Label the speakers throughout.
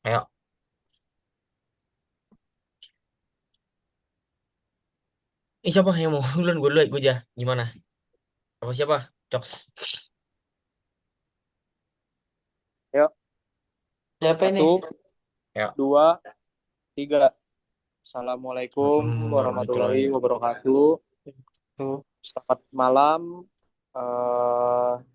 Speaker 1: Ayo. Siapa yang mau duluan? Gue dulu, gue aja. Gimana? Apa siapa? Coks.
Speaker 2: Yuk,
Speaker 3: Siapa ini?
Speaker 2: satu,
Speaker 1: Ayo.
Speaker 2: dua, tiga. Assalamualaikum
Speaker 1: Assalamualaikum warahmatullahi
Speaker 2: warahmatullahi wabarakatuh.
Speaker 3: Tuh.
Speaker 2: Selamat malam.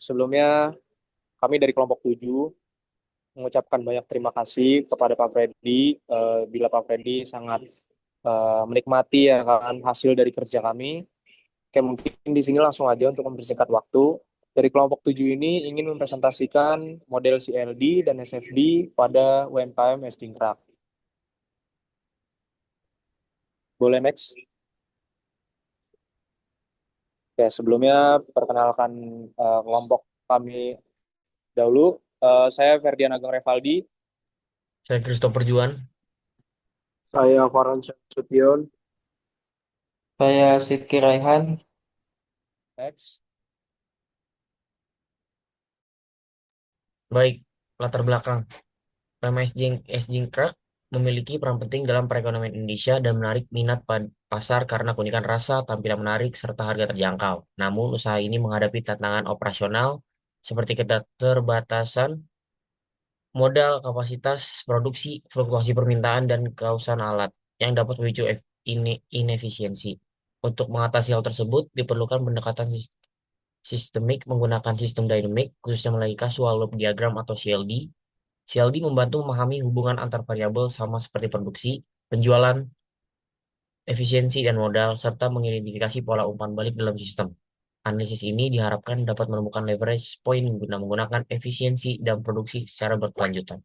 Speaker 2: Sebelumnya kami dari kelompok 7 mengucapkan banyak terima kasih kepada Pak Freddy. Bila Pak Freddy sangat menikmati ya kan hasil dari kerja kami. Oke, mungkin di sini langsung aja untuk mempersingkat waktu. Dari kelompok 7 ini ingin mempresentasikan model CLD dan SFD pada UMKM Esdingkrak. Boleh next? Oke, sebelumnya perkenalkan kelompok kami dahulu. Saya Ferdian Ageng Revaldi.
Speaker 1: Saya Christopher Juan.
Speaker 2: Saya Farhan Sution.
Speaker 3: Saya Sidki Raihan.
Speaker 2: Next.
Speaker 1: Baik, latar belakang. PMS Jingkrak memiliki peran penting dalam perekonomian Indonesia dan menarik minat pasar karena keunikan rasa, tampilan menarik, serta harga terjangkau. Namun, usaha ini menghadapi tantangan operasional seperti keterbatasan modal, kapasitas produksi, fluktuasi permintaan, dan kausan alat yang dapat memicu inefisiensi. Untuk mengatasi hal tersebut, diperlukan pendekatan sistemik menggunakan sistem dinamik, khususnya melalui casual loop diagram atau CLD. CLD membantu memahami hubungan antar variabel sama seperti produksi, penjualan, efisiensi, dan modal, serta mengidentifikasi pola umpan balik dalam sistem. Analisis ini diharapkan dapat menemukan leverage point guna menggunakan efisiensi dan produksi secara berkelanjutan.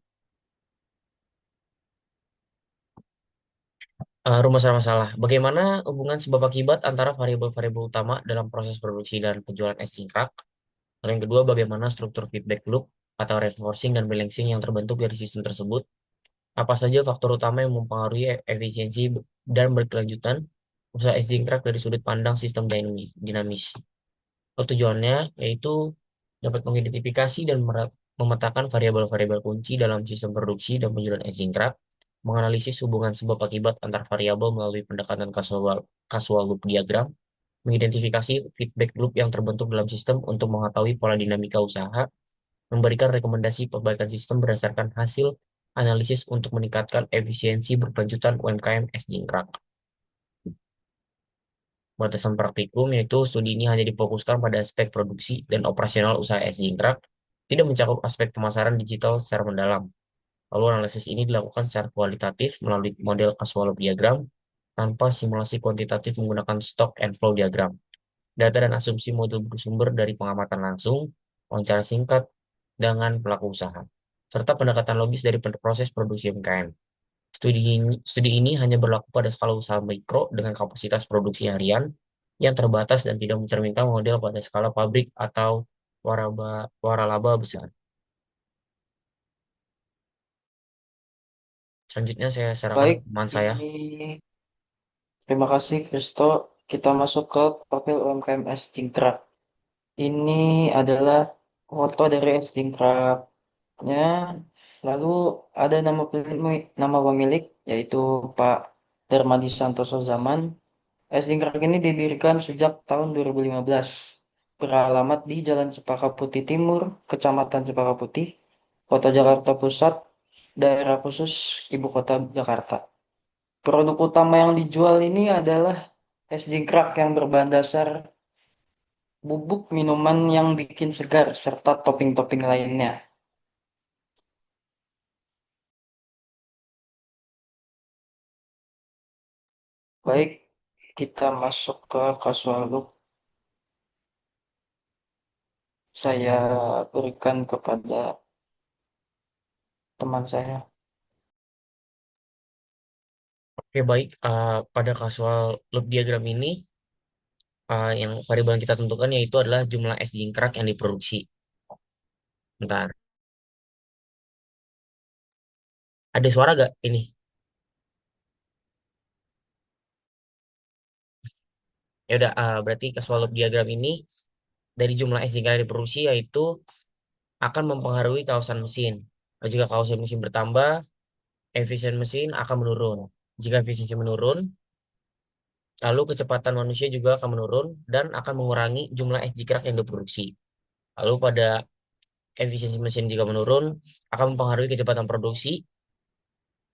Speaker 1: Rumus masalah. Bagaimana hubungan sebab akibat antara variabel-variabel utama dalam proses produksi dan penjualan es singkrak? Lalu yang kedua, bagaimana struktur feedback loop atau reinforcing dan balancing yang terbentuk dari sistem tersebut? Apa saja faktor utama yang mempengaruhi efisiensi dan berkelanjutan usaha es singkrak dari sudut pandang sistem dinamis? Tujuannya yaitu dapat mengidentifikasi dan memetakan variabel-variabel kunci dalam sistem produksi dan penjualan es singkrak, menganalisis hubungan sebab akibat antar variabel melalui pendekatan casual loop diagram, mengidentifikasi feedback loop yang terbentuk dalam sistem untuk mengetahui pola dinamika usaha, memberikan rekomendasi perbaikan sistem berdasarkan hasil analisis untuk meningkatkan efisiensi berkelanjutan UMKM es singkrak. Batasan praktikum yaitu studi ini hanya difokuskan pada aspek produksi dan operasional usaha es jingkrak, tidak mencakup aspek pemasaran digital secara mendalam. Lalu analisis ini dilakukan secara kualitatif melalui model casual diagram tanpa simulasi kuantitatif menggunakan stock and flow diagram. Data dan asumsi modul bersumber dari pengamatan langsung, wawancara singkat dengan pelaku usaha, serta pendekatan logis dari proses produksi UMKM. Studi ini hanya berlaku pada skala usaha mikro dengan kapasitas produksi harian yang terbatas dan tidak mencerminkan model pada skala pabrik atau waralaba besar. Selanjutnya saya serahkan ke
Speaker 3: Baik,
Speaker 1: teman saya.
Speaker 3: ini terima kasih Kristo. Kita masuk ke profil UMKM Jingkrak. Ini adalah foto dari Jingkraknya. Lalu ada nama pemilik yaitu Pak Darmadi Santoso Zaman. Jingkrak ini didirikan sejak tahun 2015. Beralamat di Jalan Cepaka Putih Timur, Kecamatan Cepaka Putih, Kota Jakarta Pusat, daerah khusus Ibu Kota Jakarta. Produk utama yang dijual ini adalah es jingkrak yang berbahan dasar bubuk minuman yang bikin segar serta topping-topping lainnya. Baik, kita masuk ke casual look. Saya berikan kepada teman saya.
Speaker 1: Oke, baik. Pada casual loop diagram ini, yang variabel yang kita tentukan yaitu adalah jumlah es jingkrak yang diproduksi. Bentar, ada suara gak ini? Ya udah, berarti casual loop diagram ini dari jumlah es jingkrak yang diproduksi yaitu akan mempengaruhi kawasan mesin. Jika kawasan mesin bertambah, efisien mesin akan menurun. Jika efisiensi menurun, lalu kecepatan manusia juga akan menurun dan akan mengurangi jumlah SG crack yang diproduksi. Lalu pada efisiensi mesin jika menurun, akan mempengaruhi kecepatan produksi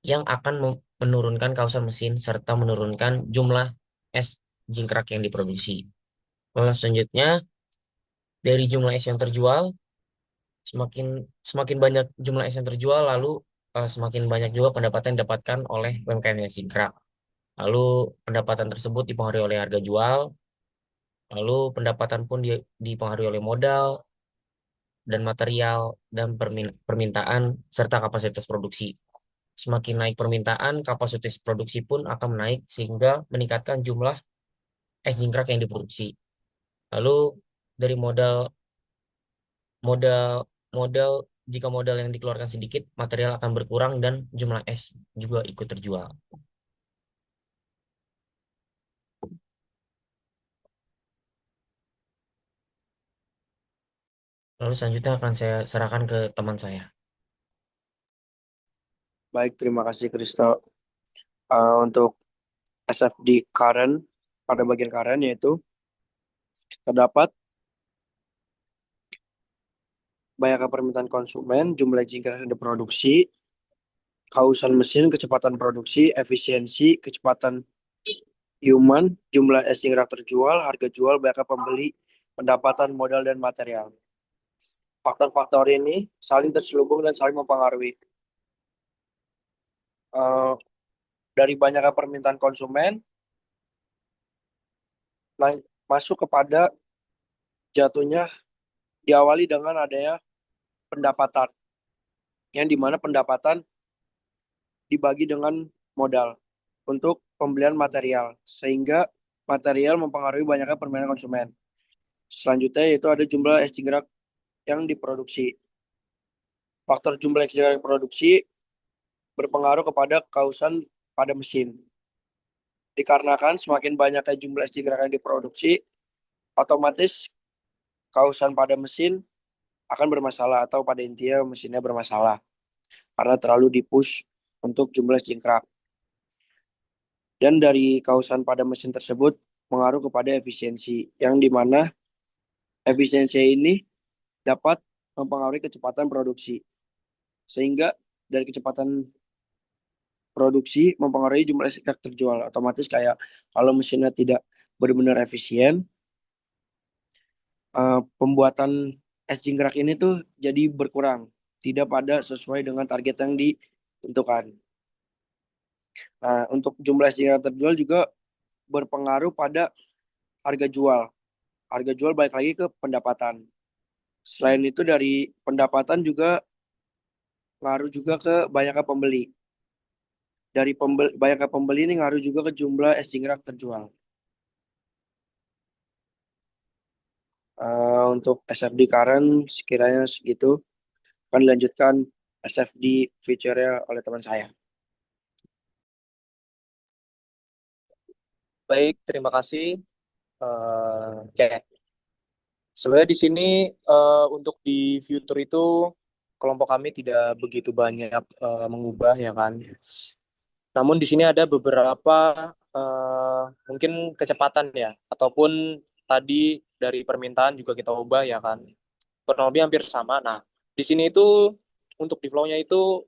Speaker 1: yang akan menurunkan kausan mesin serta menurunkan jumlah es jingkrak yang diproduksi. Lalu selanjutnya, dari jumlah es yang terjual, semakin semakin banyak jumlah es yang terjual, lalu semakin banyak juga pendapatan yang didapatkan oleh UMKM yang jingkrak. Lalu pendapatan tersebut dipengaruhi oleh harga jual, lalu pendapatan pun dipengaruhi oleh modal dan material dan permintaan serta kapasitas produksi. Semakin naik permintaan, kapasitas produksi pun akan naik sehingga meningkatkan jumlah es jingkrak yang diproduksi. Lalu dari modal modal modal jika modal yang dikeluarkan sedikit, material akan berkurang dan jumlah es juga ikut terjual. Lalu selanjutnya akan saya serahkan ke teman saya.
Speaker 4: Baik, terima kasih Kristo. Untuk SFD current, pada bagian current yaitu terdapat banyaknya permintaan konsumen, jumlah jingkar yang diproduksi, kausan mesin, kecepatan produksi, efisiensi, kecepatan human, jumlah es jingkrak terjual, harga jual, banyaknya pembeli, pendapatan modal dan material. Faktor-faktor ini saling terselubung dan saling mempengaruhi. Eh, dari banyaknya permintaan konsumen, masuk kepada jatuhnya diawali dengan adanya pendapatan, yang dimana pendapatan dibagi dengan modal untuk pembelian material, sehingga material mempengaruhi banyaknya permintaan konsumen. Selanjutnya yaitu ada jumlah es jingkrak yang diproduksi. Faktor jumlah es jingkrak diproduksi berpengaruh kepada kausan pada mesin. Dikarenakan semakin banyaknya jumlah es jingkrak yang diproduksi, otomatis kausan pada mesin akan bermasalah atau pada intinya mesinnya bermasalah karena terlalu dipush untuk jumlah es jingkrak. Dan dari kausan pada mesin tersebut mengaruh kepada efisiensi, yang dimana efisiensi ini dapat mempengaruhi kecepatan produksi. Sehingga dari kecepatan produksi mempengaruhi jumlah listrik terjual. Otomatis kayak kalau mesinnya tidak benar-benar efisien, pembuatan es jingkrak ini tuh jadi berkurang. Tidak pada sesuai dengan target yang ditentukan. Nah, untuk jumlah es jingkrak terjual juga berpengaruh pada harga jual. Harga jual balik lagi ke pendapatan. Selain itu dari pendapatan juga ngaruh juga ke banyaknya pembeli. Dari banyaknya pembeli ini ngaruh juga ke jumlah es jingkrak terjual. Untuk SFD current sekiranya segitu. Akan dilanjutkan SFD feature-nya oleh teman saya.
Speaker 2: Baik, terima kasih. Oke, sebenarnya di sini untuk di future itu kelompok kami tidak begitu banyak mengubah ya kan. Namun di sini ada beberapa mungkin kecepatan ya, ataupun tadi dari permintaan juga kita ubah ya kan. Kurang lebih hampir sama. Nah, di sini itu untuk di flow-nya itu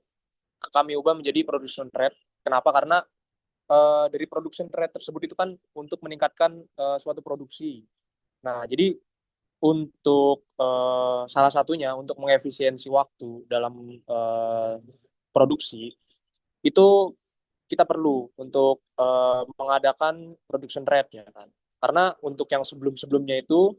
Speaker 2: kami ubah menjadi production rate. Kenapa? Karena dari production rate tersebut itu kan untuk meningkatkan suatu produksi. Nah, jadi untuk salah satunya untuk mengefisiensi waktu dalam produksi itu kita perlu untuk mengadakan production rate ya kan. Karena untuk yang sebelum-sebelumnya itu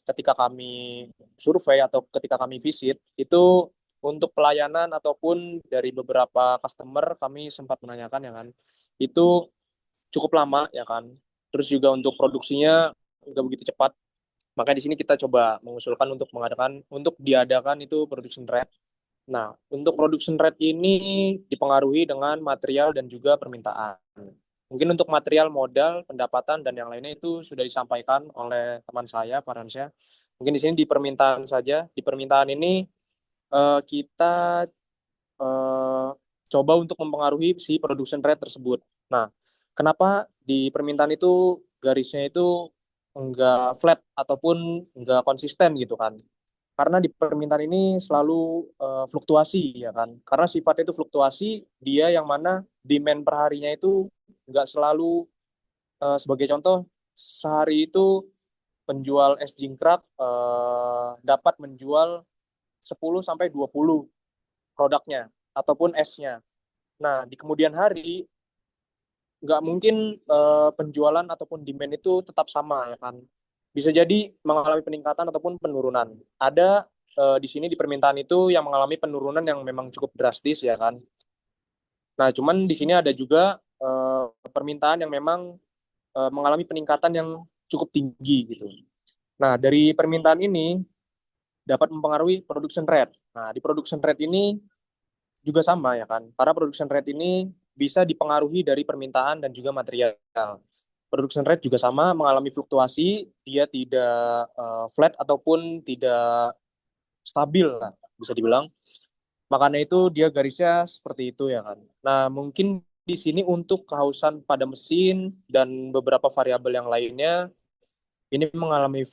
Speaker 2: ketika kami survei atau ketika kami visit itu untuk pelayanan ataupun dari beberapa customer kami sempat menanyakan ya kan itu cukup lama ya kan. Terus juga untuk produksinya nggak begitu cepat. Maka di sini kita coba mengusulkan untuk diadakan itu production rate. Nah, untuk production rate ini dipengaruhi dengan material dan juga permintaan. Mungkin untuk material, modal, pendapatan, dan yang lainnya itu sudah disampaikan oleh teman saya, Farhansyah. Mungkin di sini di permintaan saja. Di permintaan ini kita eh, coba untuk mempengaruhi si production rate tersebut. Nah, kenapa di permintaan itu garisnya itu enggak flat ataupun enggak konsisten gitu kan? Karena di permintaan ini selalu fluktuasi ya kan. Karena sifatnya itu fluktuasi, dia yang mana demand per harinya itu enggak selalu, sebagai contoh sehari itu penjual es jingkrak dapat menjual 10 sampai 20 produknya ataupun esnya. Nah, di kemudian hari nggak mungkin penjualan ataupun demand itu tetap sama ya kan. Bisa jadi mengalami peningkatan ataupun penurunan. Ada di sini di permintaan itu yang mengalami penurunan yang memang cukup drastis ya kan. Nah, cuman di sini ada juga permintaan yang memang mengalami peningkatan yang cukup tinggi gitu. Nah, dari permintaan ini dapat mempengaruhi production rate. Nah, di production rate ini juga sama ya kan. Karena production rate ini bisa dipengaruhi dari permintaan dan juga material. Production rate juga sama, mengalami fluktuasi, dia tidak flat ataupun tidak stabil lah, bisa dibilang. Makanya itu dia garisnya seperti itu ya kan. Nah, mungkin di sini untuk kehausan pada mesin dan beberapa variabel yang lainnya, ini mengalami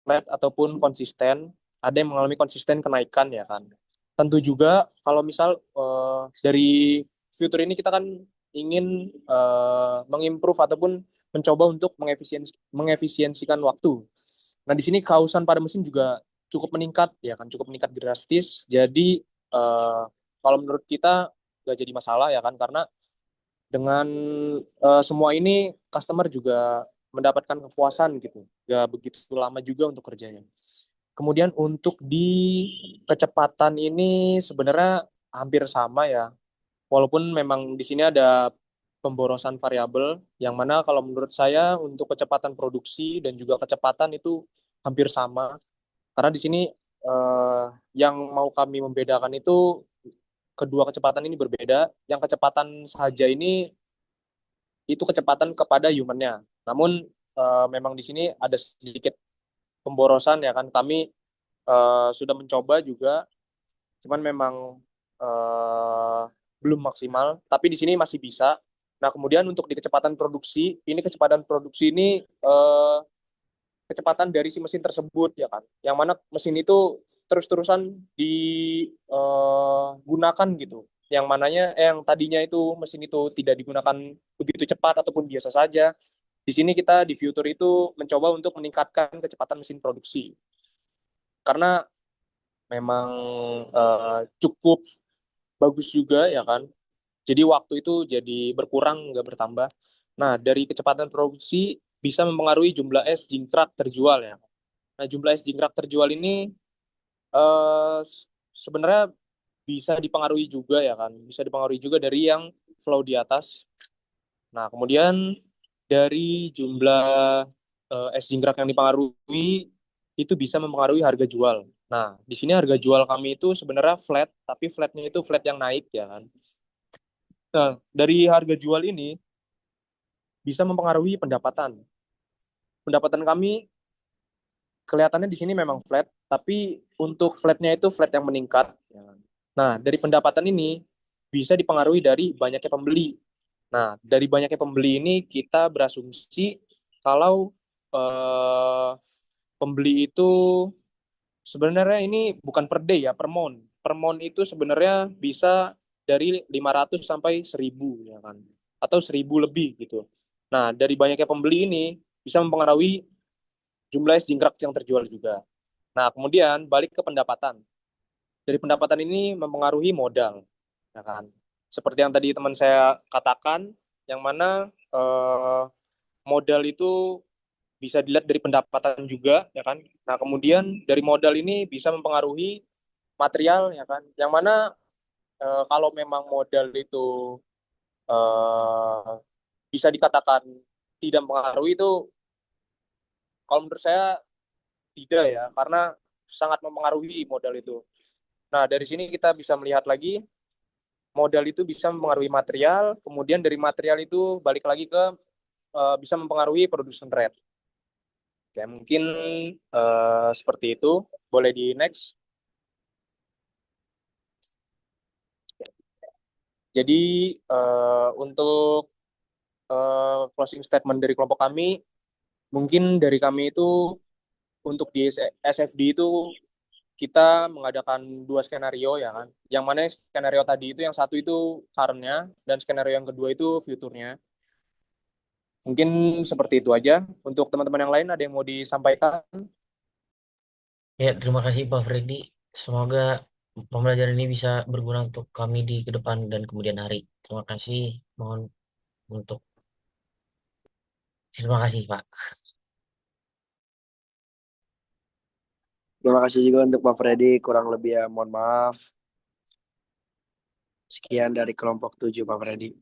Speaker 2: flat ataupun konsisten, ada yang mengalami konsisten kenaikan ya kan. Tentu juga kalau misal dari fitur ini kita kan ingin mengimprove ataupun mencoba untuk mengefisiensikan waktu. Nah, di sini kehausan pada mesin juga cukup meningkat ya kan, cukup meningkat drastis. Jadi kalau menurut kita nggak jadi masalah ya kan, karena dengan semua ini customer juga mendapatkan kepuasan gitu. Gak begitu lama juga untuk kerjanya. Kemudian untuk di kecepatan ini sebenarnya hampir sama ya. Walaupun memang di sini ada pemborosan variabel yang mana kalau menurut saya untuk kecepatan produksi dan juga kecepatan itu hampir sama. Karena di sini yang mau kami membedakan itu kedua kecepatan ini berbeda. Yang kecepatan saja ini itu kecepatan kepada humannya. Namun memang di sini ada sedikit pemborosan ya kan. Kami sudah mencoba juga, cuman memang eh, belum maksimal. Tapi di sini masih bisa. Nah, kemudian untuk di kecepatan produksi, ini kecepatan produksi ini kecepatan dari si mesin tersebut ya kan. Yang mana mesin itu terus-terusan digunakan gitu. Yang mananya yang tadinya itu mesin itu tidak digunakan begitu cepat ataupun biasa saja. Di sini kita di Future itu mencoba untuk meningkatkan kecepatan mesin produksi. Karena memang cukup bagus juga ya kan. Jadi waktu itu jadi berkurang nggak bertambah. Nah, dari kecepatan produksi bisa mempengaruhi jumlah es jingkrak terjual ya. Nah, jumlah es jingkrak terjual ini sebenarnya bisa dipengaruhi juga ya kan. Bisa dipengaruhi juga dari yang flow di atas. Nah, kemudian dari jumlah es jingkrak yang dipengaruhi itu bisa mempengaruhi harga jual. Nah, di sini harga jual kami itu sebenarnya flat, tapi flatnya itu flat yang naik ya kan. Nah, dari harga jual ini bisa mempengaruhi pendapatan. Pendapatan kami kelihatannya di sini memang flat, tapi untuk flatnya itu flat yang meningkat. Nah, dari pendapatan ini bisa dipengaruhi dari banyaknya pembeli. Nah, dari banyaknya pembeli ini kita berasumsi kalau eh, pembeli itu sebenarnya ini bukan per day ya, per month. Per month itu sebenarnya bisa dari 500 sampai 1000 ya kan. Atau 1000 lebih gitu. Nah, dari banyaknya pembeli ini bisa mempengaruhi jumlah es jingkrak yang terjual juga. Nah, kemudian balik ke pendapatan. Dari pendapatan ini mempengaruhi modal, ya kan? Seperti yang tadi teman saya katakan, yang mana modal itu bisa dilihat dari pendapatan juga, ya kan? Nah, kemudian dari modal ini bisa mempengaruhi material, ya kan? Yang mana kalau memang modal itu eh, bisa dikatakan tidak mempengaruhi itu, kalau menurut saya tidak ya, karena sangat mempengaruhi modal itu. Nah, dari sini kita bisa melihat lagi modal itu bisa mempengaruhi material, kemudian dari material itu balik lagi ke bisa mempengaruhi production rate. Oke, mungkin seperti itu. Boleh di next. Jadi untuk closing statement dari kelompok kami, mungkin dari kami itu untuk di SFD itu kita mengadakan dua skenario ya kan. Yang mana skenario tadi itu yang satu itu current-nya dan skenario yang kedua itu future-nya. Mungkin seperti itu aja. Untuk teman-teman yang lain ada yang mau disampaikan?
Speaker 1: Ya, terima kasih Pak Freddy. Semoga pembelajaran ini bisa berguna untuk kami di ke depan dan kemudian hari. Terima kasih. Mohon untuk terima kasih Pak.
Speaker 4: Terima kasih juga untuk Pak Freddy. Kurang lebih ya mohon maaf. Sekian dari kelompok 7 Pak Freddy.